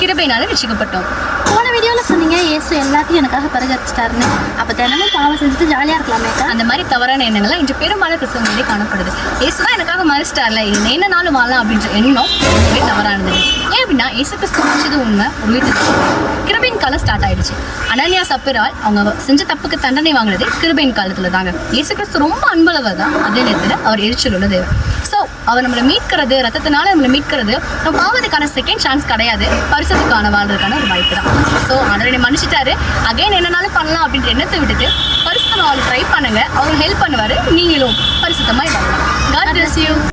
கிருபையினால ரட்சிக்கப்பட்டோம். போன வீடியோவில் சொன்னீங்க இயேசு எல்லாத்தையும் எனக்காக பரிகரிச்சிட்டாருன்னு. அப்போ தினமும் பாவம் செஞ்சுட்டு ஜாலியாக இருக்கலாமேக்கா? அந்த மாதிரி தவறான எண்ணங்கள்லாம் இன்று பெரும்பாலும் கிறிஸ்தவங்களே காணப்படுது. இயேசுதான் எனக்காக மறிச்சிட்டார்ல, என்ன நாளும் வாழலாம் அப்படின்ற எண்ணம் ரொம்பவே தவறானது. ஏன் அப்படின்னா இயேசு கிறிஸ்து முடிச்சது உண்மை, ஒரு வீட்டுக்கு கிருபையின் காலம் ஸ்டார்ட் ஆயிடுச்சு. அனனியா சப்பீரால் அவங்க செஞ்ச தப்புக்கு தண்டனை வாங்கினது கிருபையின் காலத்துல தாங்க. இயேசு கிறிஸ்து ரொம்ப அன்பளவர் தான், அதே நேரத்தில் அவர் எரிச்சல் உள்ள தேவன். ஸோ அவர் நம்மளை மீட்கிறது, ரத்தத்தினால நம்மளை மீட்கிறது, நம்ம பாவத்துக்கான செகண்ட் சான்ஸ் கிடையாது, பரிசுத்துக்கான வாழ்றதுக்கான ஒரு வாய்ப்பு தான். ஸோ ஆண்டவரை மன்னிச்சிட்டாரு, அகைன் என்னன்னாலும் பண்ணலாம் அப்படின்ற எண்ணத்தை விட்டுட்டு பரிசுத்தமா அவர் ட்ரை பண்ணுங்க, அவர் ஹெல்ப் பண்ணுவாரு, நீங்களும் பரிசுத்தமாக வாழலாம். God bless you.